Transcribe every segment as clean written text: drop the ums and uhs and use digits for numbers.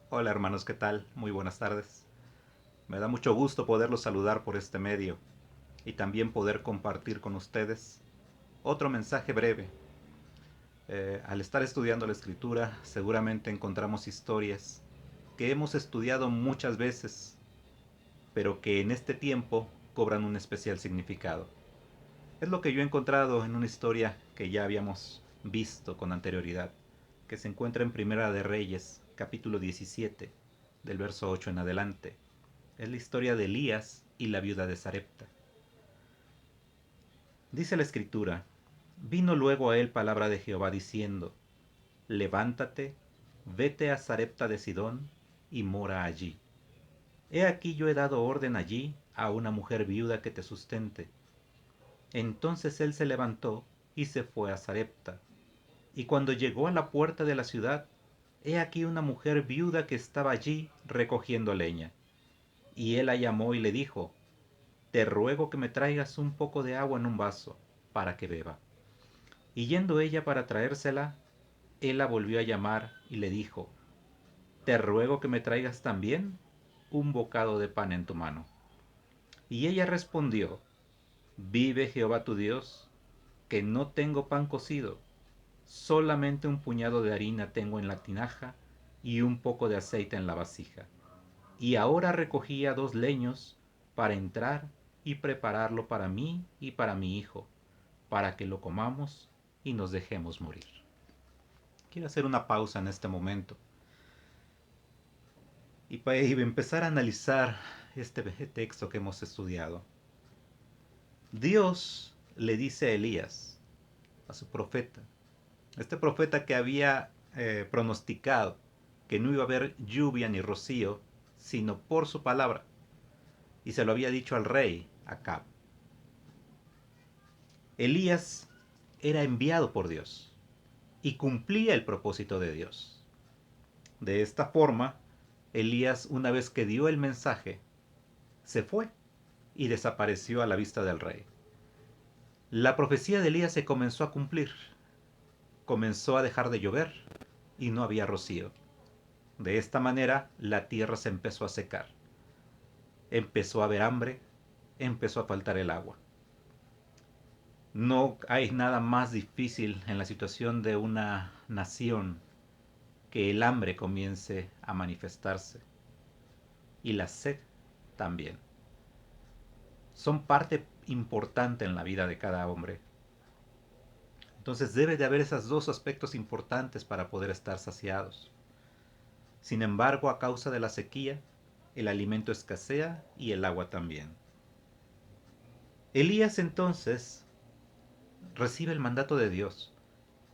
Hola hermanos, ¿qué tal? Muy buenas tardes. Me da mucho gusto poderlos saludar por este medio y también poder compartir con ustedes otro mensaje breve. Al estar estudiando la escritura, seguramente encontramos historias que hemos estudiado muchas veces, pero que en este tiempo cobran un especial significado. Es lo que yo he encontrado en una historia que ya habíamos visto con anterioridad, que se encuentra en Primera de Reyes, capítulo 17, del verso 8 en adelante. Es la historia de Elías y la viuda de Sarepta. Dice la escritura, vino luego a él palabra de Jehová diciendo, levántate, vete a Sarepta de Sidón y mora allí. He aquí yo he dado orden allí a una mujer viuda que te sustente. Entonces él se levantó y se fue a Sarepta. Y cuando llegó a la puerta de la ciudad, he aquí una mujer viuda que estaba allí recogiendo leña. Y él la llamó y le dijo, te ruego que me traigas un poco de agua en un vaso, para que beba. Y yendo ella para traérsela, él la volvió a llamar y le dijo, te ruego que me traigas también un bocado de pan en tu mano. Y ella respondió, vive Jehová tu Dios, que no tengo pan cocido, solamente un puñado de harina tengo en la tinaja y un poco de aceite en la vasija. Y ahora recogía 2 leños para entrar y prepararlo para mí y para mi hijo, para que lo comamos y nos dejemos morir. Quiero hacer una pausa en este momento y para empezar a analizar este texto que hemos estudiado. Dios le dice a Elías, a su profeta, este profeta que había pronosticado que no iba a haber lluvia ni rocío, sino por su palabra, y se lo había dicho al rey Acab. Elías era enviado por Dios y cumplía el propósito de Dios. De esta forma, Elías, una vez que dio el mensaje, se fue y desapareció a la vista del rey. La profecía de Elías se comenzó a cumplir. Comenzó a dejar de llover y no había rocío. De esta manera, la tierra se empezó a secar. Empezó a haber hambre, empezó a faltar el agua. No hay nada más difícil en la situación de una nación que el hambre comience a manifestarse y la sed también. Son parte importante en la vida de cada hombre. Entonces debe de haber esos dos aspectos importantes para poder estar saciados. Sin embargo, a causa de la sequía, el alimento escasea y el agua también. Elías entonces recibe el mandato de Dios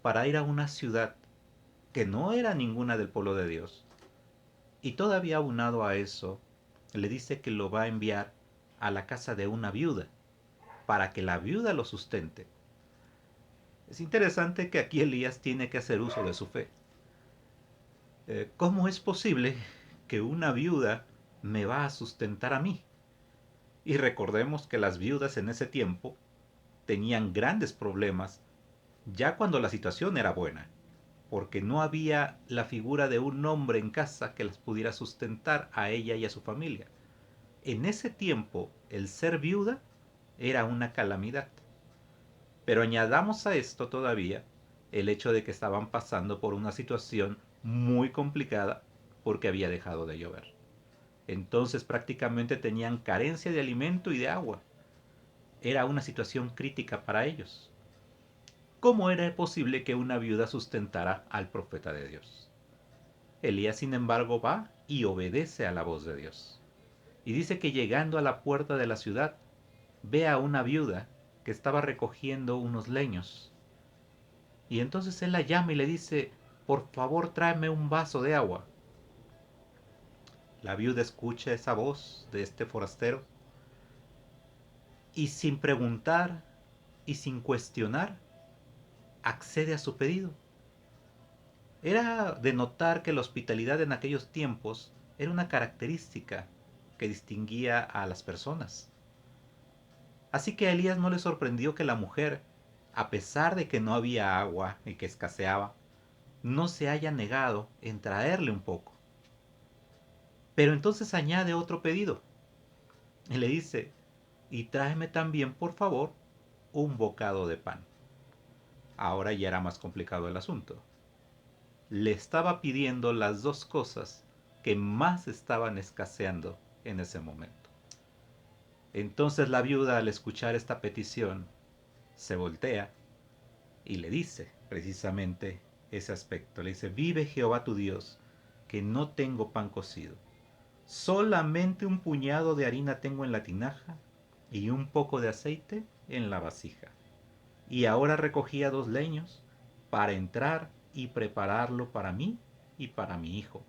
para ir a una ciudad que no era ninguna del pueblo de Dios. Y todavía aunado a eso, le dice que lo va a enviar a la casa de una viuda, para que la viuda lo sustente. Es interesante que aquí Elías tiene que hacer uso de su fe. ¿Cómo es posible que una viuda me va a sustentar a mí? Y recordemos que las viudas en ese tiempo tenían grandes problemas ya cuando la situación era buena, porque no había la figura de un hombre en casa que las pudiera sustentar a ella y a su familia. En ese tiempo, el ser viuda era una calamidad. Pero añadamos a esto todavía el hecho de que estaban pasando por una situación muy complicada porque había dejado de llover. Entonces prácticamente tenían carencia de alimento y de agua. Era una situación crítica para ellos. ¿Cómo era posible que una viuda sustentara al profeta de Dios? Elías, sin embargo, va y obedece a la voz de Dios. Y dice que llegando a la puerta de la ciudad, ve a una viuda que estaba recogiendo unos leños. Y entonces él la llama y le dice, por favor tráeme un vaso de agua. La viuda escucha esa voz de este forastero y sin preguntar y sin cuestionar, accede a su pedido. Era de notar que la hospitalidad en aquellos tiempos era una característica que distinguía a las personas. Así que a Elías no le sorprendió que la mujer, a pesar de que no había agua y que escaseaba, no se haya negado en traerle un poco. Pero entonces añade otro pedido y le dice, y tráeme también, por favor, un bocado de pan. Ahora ya era más complicado el asunto. Le estaba pidiendo las dos cosas que más estaban escaseando en ese momento. Entonces la viuda, al escuchar esta petición, se voltea y le dice precisamente ese aspecto. Le dice, vive Jehová tu Dios, que no tengo pan cocido. Solamente un puñado de harina tengo en la tinaja y un poco de aceite en la vasija. Y ahora recogía 2 leños para entrar y prepararlo para mí y para mi hijo,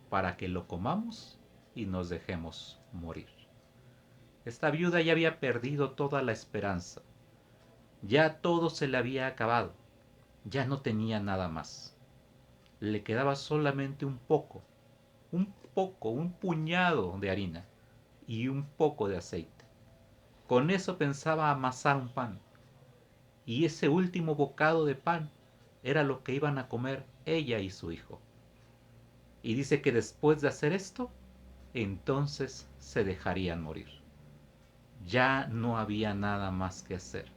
para que lo comamos y nos dejemos morir. Esta viuda ya había perdido toda la esperanza. Ya todo se le había acabado. Ya no tenía nada más. Le quedaba solamente un puñado de harina y un poco de aceite. Con eso pensaba amasar un pan. Y ese último bocado de pan era lo que iban a comer ella y su hijo. Y dice que después de hacer esto, entonces se dejarían morir. Ya no había nada más que hacer.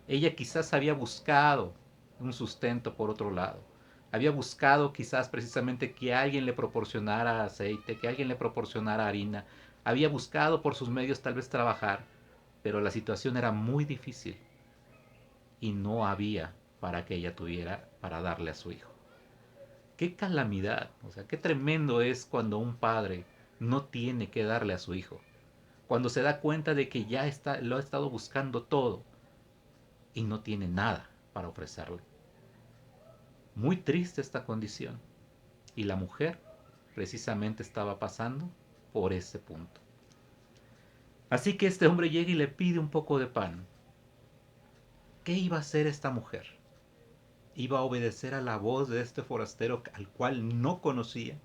Ella quizás había buscado un sustento por otro lado. Había buscado quizás precisamente que alguien le proporcionara aceite, que alguien le proporcionara harina. Había buscado por sus medios tal vez trabajar, pero la situación era muy difícil y no había para que ella tuviera para darle a su hijo. Qué calamidad, o sea, qué tremendo es cuando un padre no tiene que darle a su hijo. Cuando se da cuenta de que ya está, lo ha estado buscando todo y no tiene nada para ofrecerle. Muy triste esta condición. Y la mujer precisamente estaba pasando por ese punto. Así que este hombre llega y le pide un poco de pan. ¿Qué iba a hacer esta mujer? ¿Iba a obedecer a la voz de este forastero al cual no conocía?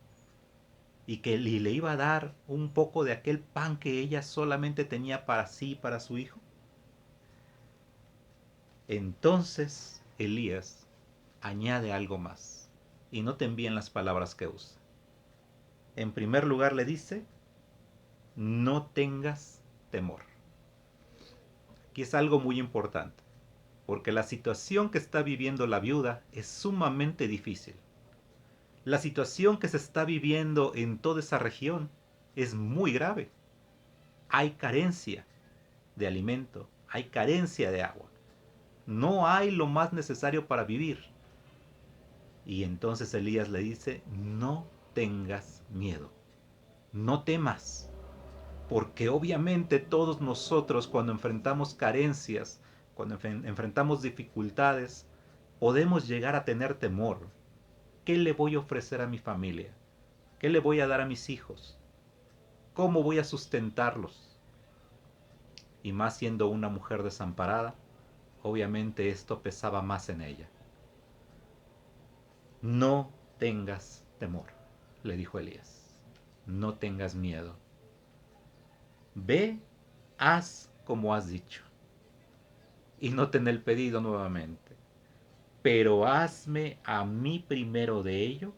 Y que le iba a dar un poco de aquel pan que ella solamente tenía para sí y para su hijo. Entonces Elías añade algo más. Y noten bien las palabras que usa. En primer lugar le dice, no tengas temor. Aquí es algo muy importante, porque la situación que está viviendo la viuda es sumamente difícil. La situación que se está viviendo en toda esa región es muy grave. Hay carencia de alimento, hay carencia de agua. No hay lo más necesario para vivir. Y entonces Elías le dice, no tengas miedo, no temas, porque obviamente todos nosotros cuando enfrentamos carencias, cuando enfrentamos dificultades, podemos llegar a tener temor. ¿Qué le voy a ofrecer a mi familia? ¿Qué le voy a dar a mis hijos? ¿Cómo voy a sustentarlos? Y más siendo una mujer desamparada, obviamente esto pesaba más en ella. No tengas temor, le dijo Elías. No tengas miedo. Ve, haz como has dicho. Y noten el pedido nuevamente. Pero hazme a mí primero de ello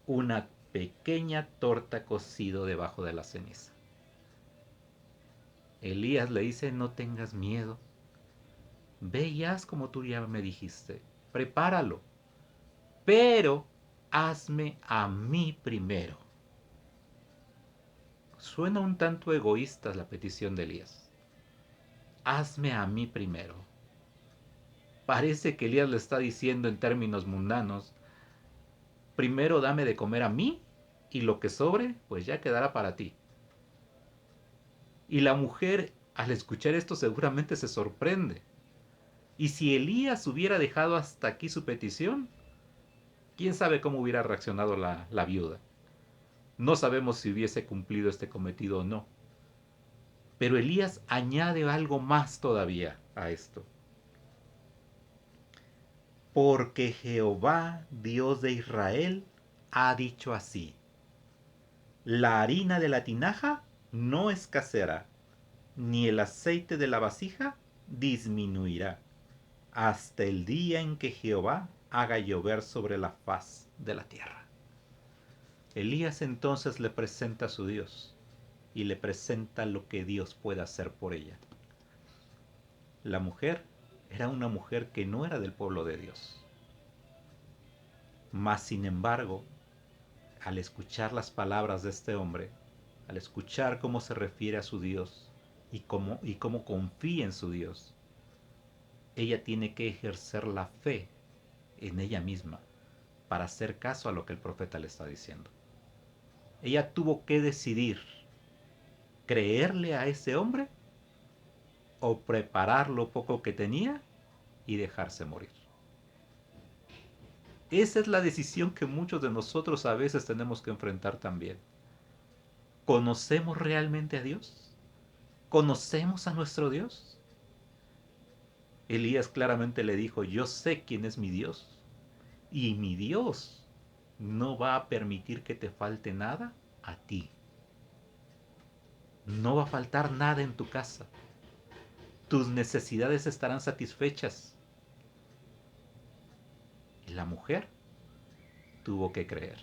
una pequeña torta cocido debajo de la ceniza. Elías le dice, no tengas miedo. Ve y haz como tú ya me dijiste. Prepáralo. Pero hazme a mí primero. Suena un tanto egoísta la petición de Elías. Hazme a mí primero. Parece que Elías le está diciendo en términos mundanos, primero dame de comer a mí y lo que sobre, pues ya quedará para ti. Y la mujer, al escuchar esto, seguramente se sorprende. Y si Elías hubiera dejado hasta aquí su petición, quién sabe cómo hubiera reaccionado la viuda. No sabemos si hubiese cumplido este cometido o no. Pero Elías añade algo más todavía a esto. Porque Jehová, Dios de Israel, ha dicho así: la harina de la tinaja no escaseará, ni el aceite de la vasija disminuirá, hasta el día en que Jehová haga llover sobre la faz de la tierra. Elías entonces le presenta a su Dios y le presenta lo que Dios puede hacer por ella. La mujer era una mujer que no era del pueblo de Dios. Mas, sin embargo, al escuchar las palabras de este hombre, al escuchar cómo se refiere a su Dios y cómo confía en su Dios, ella tiene que ejercer la fe en ella misma para hacer caso a lo que el profeta le está diciendo. Ella tuvo que decidir creerle a ese hombre o preparar lo poco que tenía y dejarse morir. Esa es la decisión que muchos de nosotros a veces tenemos que enfrentar también. ¿Conocemos realmente a Dios? ¿Conocemos a nuestro Dios? Elías claramente le dijo, yo sé quién es mi Dios y mi Dios no va a permitir que te falte nada a ti. No va a faltar nada en tu casa. Tus necesidades estarán satisfechas. Y la mujer tuvo que creer.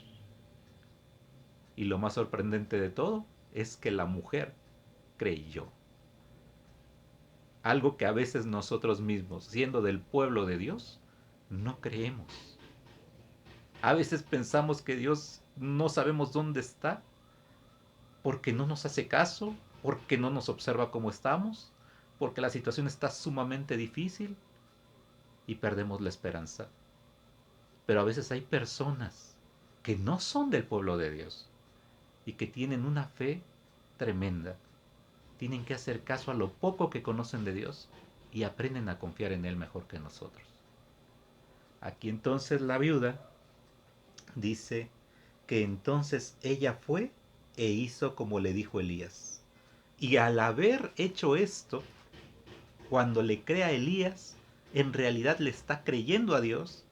Y lo más sorprendente de todo es que la mujer creyó. Algo que a veces nosotros mismos, siendo del pueblo de Dios, no creemos. A veces pensamos que Dios no sabemos dónde está porque no nos hace caso, porque no nos observa cómo estamos, porque la situación está sumamente difícil y perdemos la esperanza. Pero a veces hay personas que no son del pueblo de Dios y que tienen una fe tremenda. Tienen que hacer caso a lo poco que conocen de Dios y aprenden a confiar en Él mejor que nosotros. Aquí entonces la viuda dice que entonces ella fue e hizo como le dijo Elías. Y al haber hecho esto, cuando le cree a Elías, en realidad le está creyendo a Dios.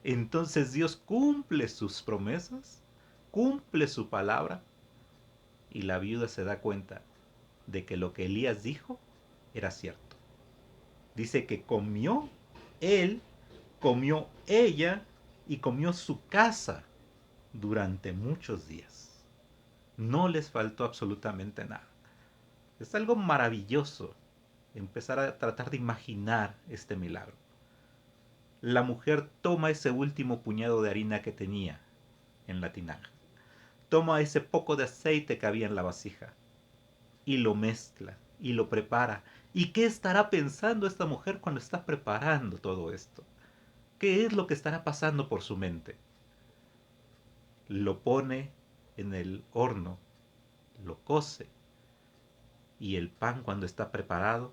Entonces Dios cumple sus promesas, cumple su palabra, y la viuda se da cuenta de que lo que Elías dijo era cierto. Dice que comió él, comió ella y comió su casa durante muchos días. No les faltó absolutamente nada. Es algo maravilloso empezar a tratar de imaginar este milagro. La mujer toma ese último puñado de harina que tenía en la tinaja, toma ese poco de aceite que había en la vasija y lo mezcla y lo prepara. ¿Y qué estará pensando esta mujer cuando está preparando todo esto? ¿Qué es lo que estará pasando por su mente? Lo pone en el horno, lo cose y el pan cuando está preparado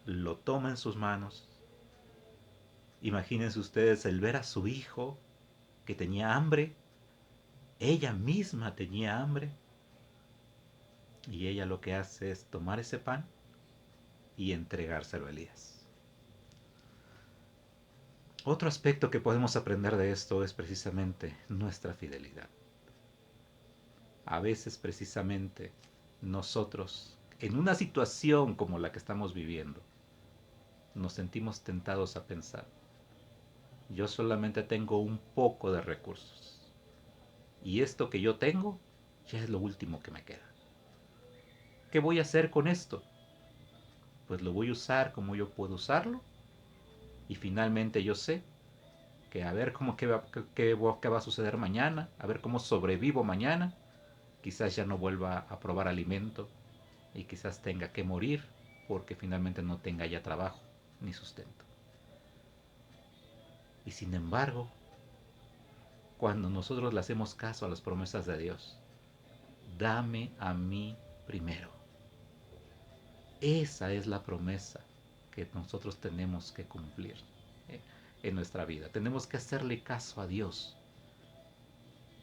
lo toma en sus manos. Imagínense ustedes el ver a su hijo que tenía hambre, ella misma tenía hambre, y ella lo que hace es tomar ese pan y entregárselo a Elías. Otro aspecto que podemos aprender de esto es precisamente nuestra fidelidad. A veces precisamente nosotros, en una situación como la que estamos viviendo, nos sentimos tentados a pensar, yo solamente tengo un poco de recursos y esto que yo tengo ya es lo último que me queda. ¿Qué voy a hacer con esto? Pues lo voy a usar como yo puedo usarlo y finalmente yo sé que a ver qué va a suceder mañana, a ver cómo sobrevivo mañana. Quizás ya no vuelva a probar alimento y quizás tenga que morir porque finalmente no tenga ya trabajo ni sustento. Y sin embargo, cuando nosotros le hacemos caso a las promesas de Dios, dame a mí primero. Esa es la promesa que nosotros tenemos que cumplir en nuestra vida. Tenemos que hacerle caso a Dios.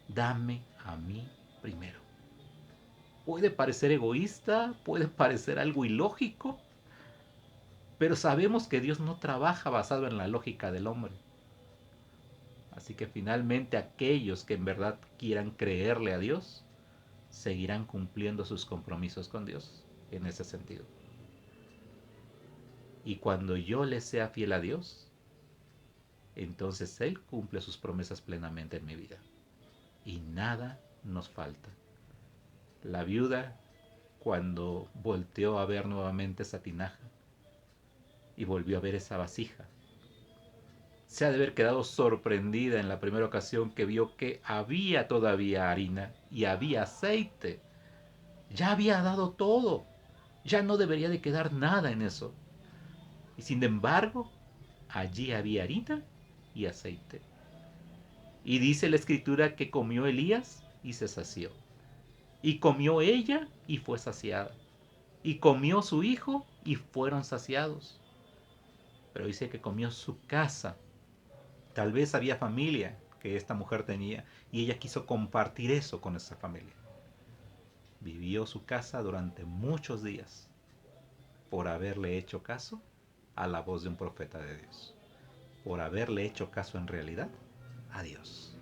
Dame a mí primero. Puede parecer egoísta, puede parecer algo ilógico, pero sabemos que Dios no trabaja basado en la lógica del hombre. Así que finalmente aquellos que en verdad quieran creerle a Dios, seguirán cumpliendo sus compromisos con Dios en ese sentido. Y cuando yo le sea fiel a Dios, entonces Él cumple sus promesas plenamente en mi vida. nada nos falta. La viuda, cuando volteó a ver nuevamente esa tinaja y volvió a ver esa vasija, se ha de haber quedado sorprendida en la primera ocasión que vio que había todavía harina y había aceite. Ya había dado todo. Ya no debería de quedar nada en eso. Y sin embargo, allí había harina y aceite. Y dice la escritura que comió Elías y se sació. Y comió ella y fue saciada. Y comió su hijo y fueron saciados. Pero dice que comió su casa. Tal vez había familia que esta mujer tenía y ella quiso compartir eso con esa familia. Vivió su casa durante muchos días por haberle hecho caso a la voz de un profeta de Dios. Por haberle hecho caso en realidad a Dios.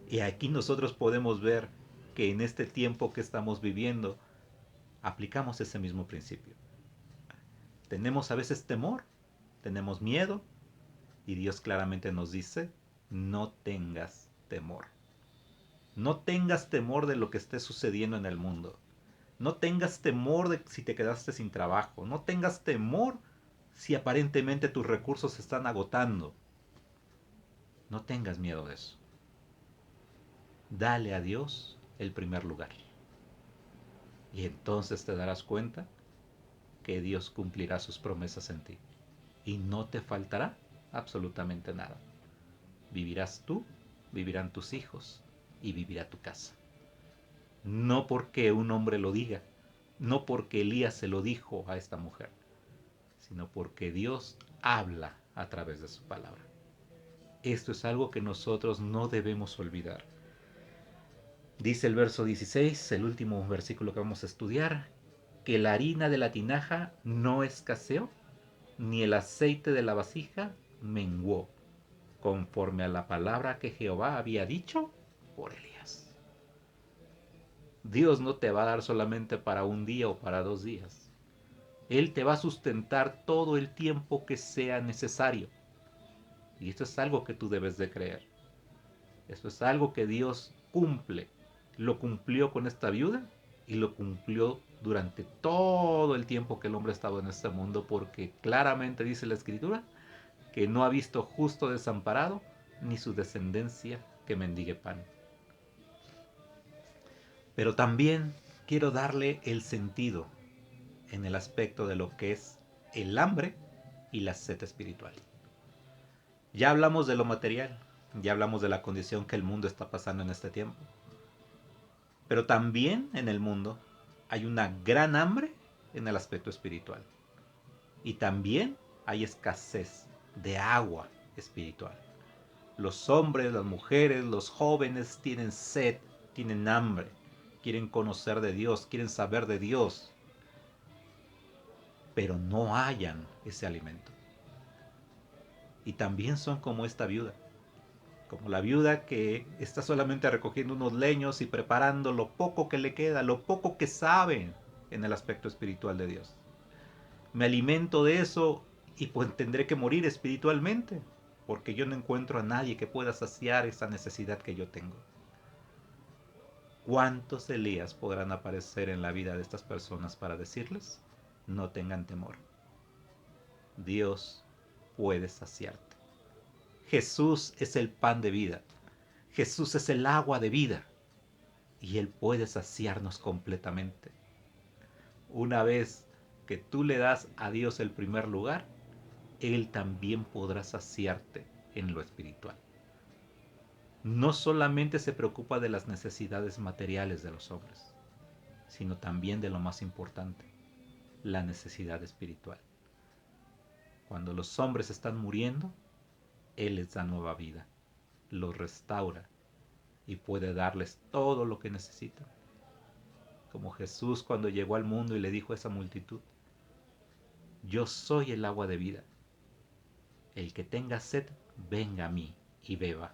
Y aquí nosotros podemos ver que en este tiempo que estamos viviendo aplicamos ese mismo principio. Tenemos a veces temor, tenemos miedo y Dios claramente nos dice, no tengas temor. No tengas temor de lo que esté sucediendo en el mundo. No tengas temor de si te quedaste sin trabajo. No tengas temor si aparentemente tus recursos se están agotando. No tengas miedo de eso. Dale a Dios el primer lugar. Y entonces te darás cuenta que Dios cumplirá sus promesas en ti. Y no te faltará absolutamente nada. Vivirás tú, vivirán tus hijos y vivirá tu casa. No porque un hombre lo diga, no porque Elías se lo dijo a esta mujer, sino porque Dios habla a través de su palabra. Esto es algo que nosotros no debemos olvidar. Dice el verso 16, el último versículo que vamos a estudiar, que la harina de la tinaja no escaseó, ni el aceite de la vasija menguó, conforme a la palabra que Jehová había dicho por Elías. Dios no te va a dar solamente para un día o para 2 días. Él te va a sustentar todo el tiempo que sea necesario. Y esto es algo que tú debes de creer. Esto es algo que Dios cumple. Lo cumplió con esta viuda y lo cumplió durante todo el tiempo que el hombre ha estado en este mundo, porque claramente dice la escritura que no ha visto justo desamparado ni su descendencia que mendigue pan. Pero también quiero darle el sentido en el aspecto de lo que es el hambre y la sed espiritual. Ya hablamos de lo material, ya hablamos de la condición que el mundo está pasando en este tiempo. Pero también en el mundo hay una gran hambre en el aspecto espiritual. Y también hay escasez de agua espiritual. Los hombres, las mujeres, los jóvenes tienen sed, tienen hambre, quieren conocer de Dios, quieren saber de Dios, pero no hallan ese alimento. Y también son como esta viuda, como la viuda que está solamente recogiendo unos leños y preparando lo poco que le queda, lo poco que sabe en el aspecto espiritual de Dios. Me alimento de eso y pues tendré que morir espiritualmente, porque yo no encuentro a nadie que pueda saciar esa necesidad que yo tengo. ¿Cuántos Elías podrán aparecer en la vida de estas personas para decirles, no tengan temor? Dios puede saciarte. Jesús es el pan de vida. Jesús es el agua de vida. Y Él puede saciarnos completamente. Una vez que tú le das a Dios el primer lugar, Él también podrá saciarte en lo espiritual. No solamente se preocupa de las necesidades materiales de los hombres, sino también de lo más importante, la necesidad espiritual. Cuando los hombres están muriendo, Él les da nueva vida, los restaura y puede darles todo lo que necesitan. Como Jesús cuando llegó al mundo y le dijo a esa multitud, yo soy el agua de vida. El que tenga sed, venga a mí y beba.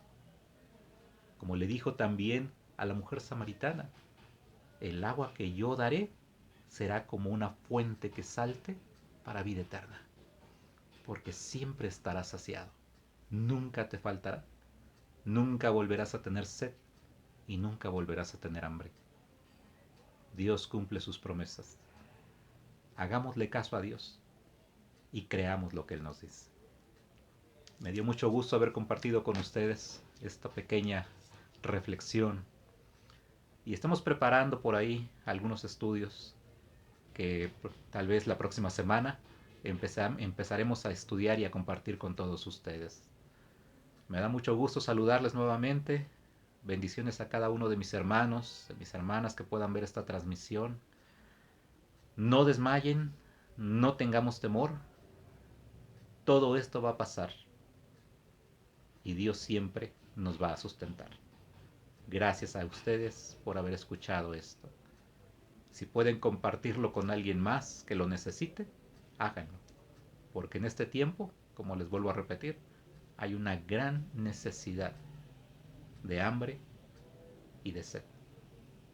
Como le dijo también a la mujer samaritana, el agua que yo daré será como una fuente que salte para vida eterna, porque siempre estarás saciado, nunca te faltará, nunca volverás a tener sed, y nunca volverás a tener hambre. Dios cumple sus promesas. Hagámosle caso a Dios y creamos lo que Él nos dice. Me dio mucho gusto haber compartido con ustedes esta pequeña reflexión y estamos preparando por ahí algunos estudios que tal vez la próxima semana empezaremos a estudiar y a compartir con todos ustedes. Me da mucho gusto saludarles nuevamente. Bendiciones a cada uno de mis hermanos, de mis hermanas que puedan ver esta transmisión. No desmayen, no tengamos temor. Todo esto va a pasar y Dios siempre nos va a sustentar. Gracias a ustedes por haber escuchado esto. Si pueden compartirlo con alguien más que lo necesite, háganlo. Porque en este tiempo, como les vuelvo a repetir, hay una gran necesidad de hambre y de sed.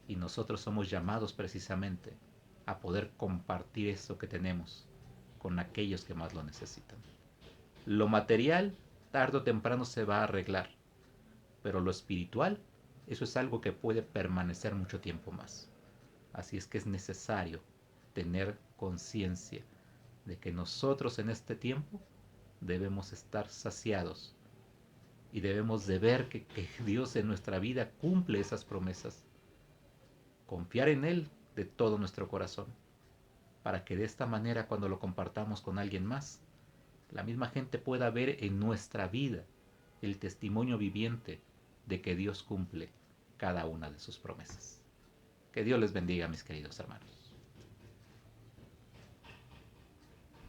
Y nosotros somos llamados precisamente a poder compartir eso que tenemos con aquellos que más lo necesitan. Lo material, tarde o temprano se va a arreglar, pero lo espiritual, eso es algo que puede permanecer mucho tiempo más. Así es que es necesario tener conciencia de que nosotros en este tiempo debemos estar saciados y debemos de ver que Dios en nuestra vida cumple esas promesas. Confiar en Él de todo nuestro corazón, para que de esta manera cuando lo compartamos con alguien más, la misma gente pueda ver en nuestra vida el testimonio viviente de que Dios cumple cada una de sus promesas. Que Dios les bendiga, mis queridos hermanos.